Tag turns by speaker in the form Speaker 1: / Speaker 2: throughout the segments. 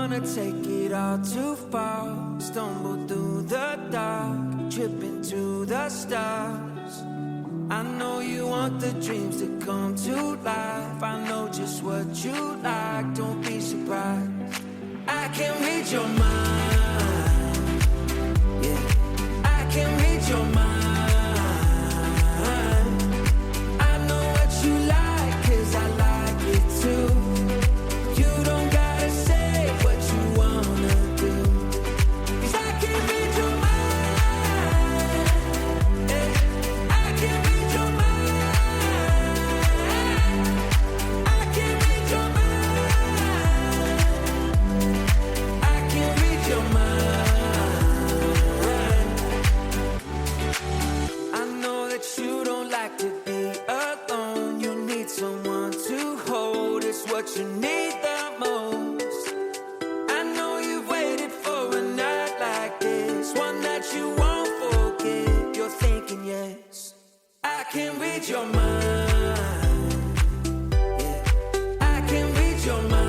Speaker 1: wanna take it all too far. Stumble through the dark, trip into the stars. I know you want the dreams to come to life. I know just what you like, don't be surprised. I can read your mind, yeah, I can read your mind. I know what you like, 'cause I like it too. You don't gotta say what you wanna do, 'cause I can read your mind, yeah, I can read your mind. I can read what you need the most. I know you've waited for a night like this, one that you won't forget. You're thinking yes, I can read your mind. Yeah, I can read your mind.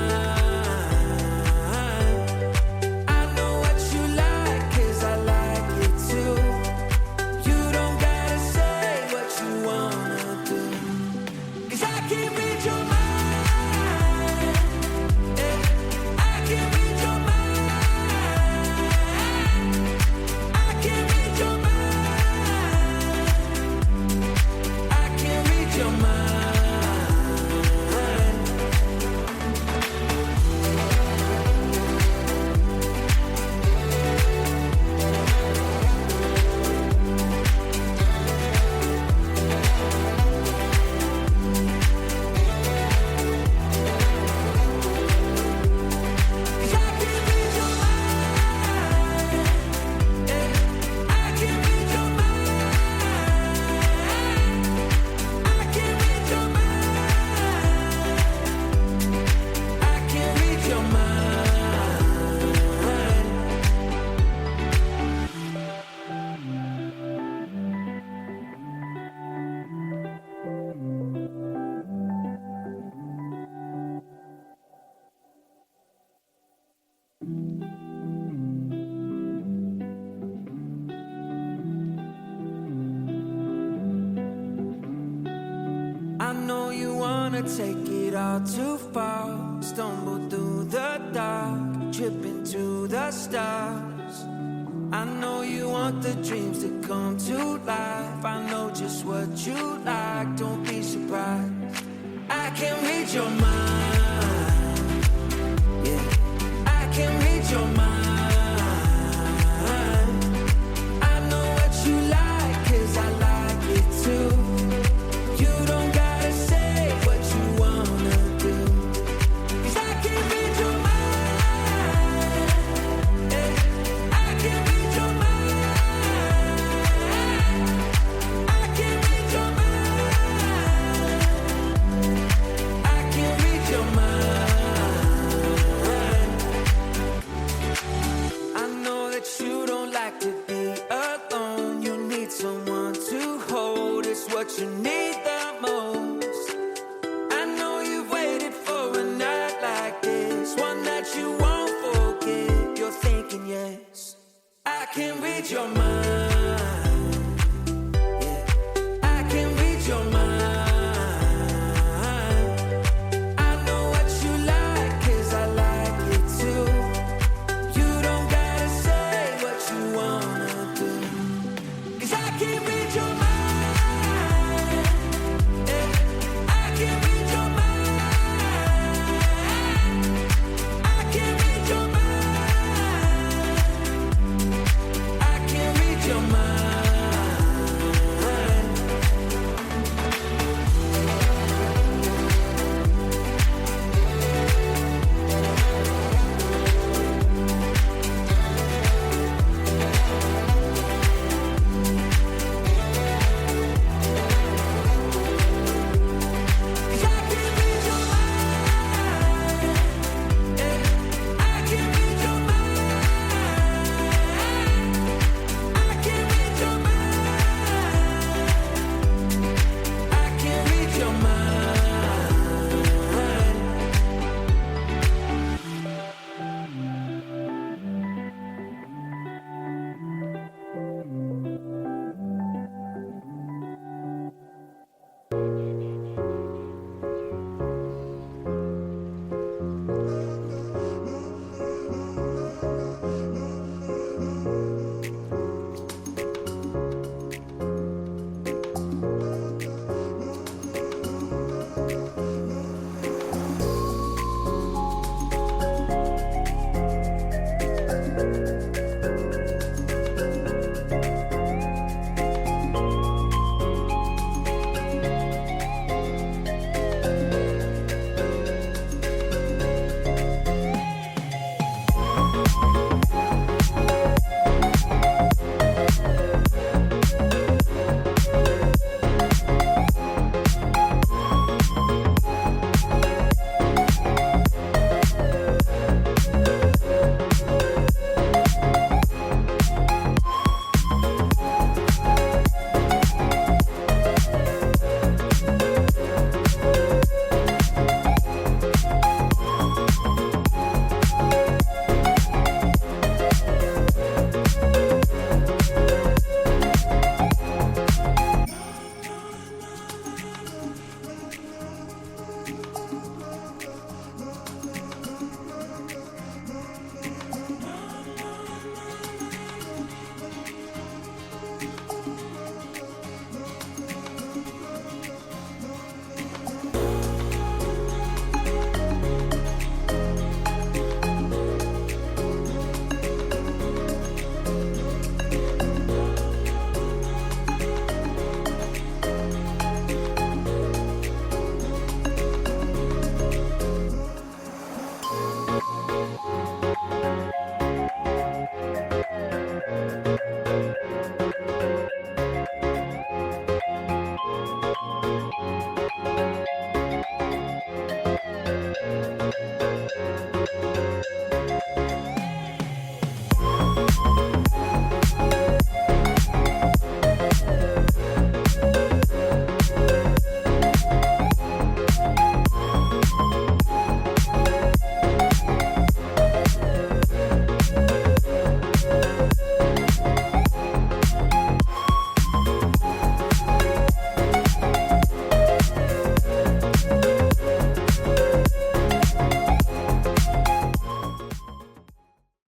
Speaker 1: I know you wanna take it all too far, stumble through the dark, trip into the stars. I know you want the dreams to come to life. I know just what you like, don't be surprised. I can read your mind.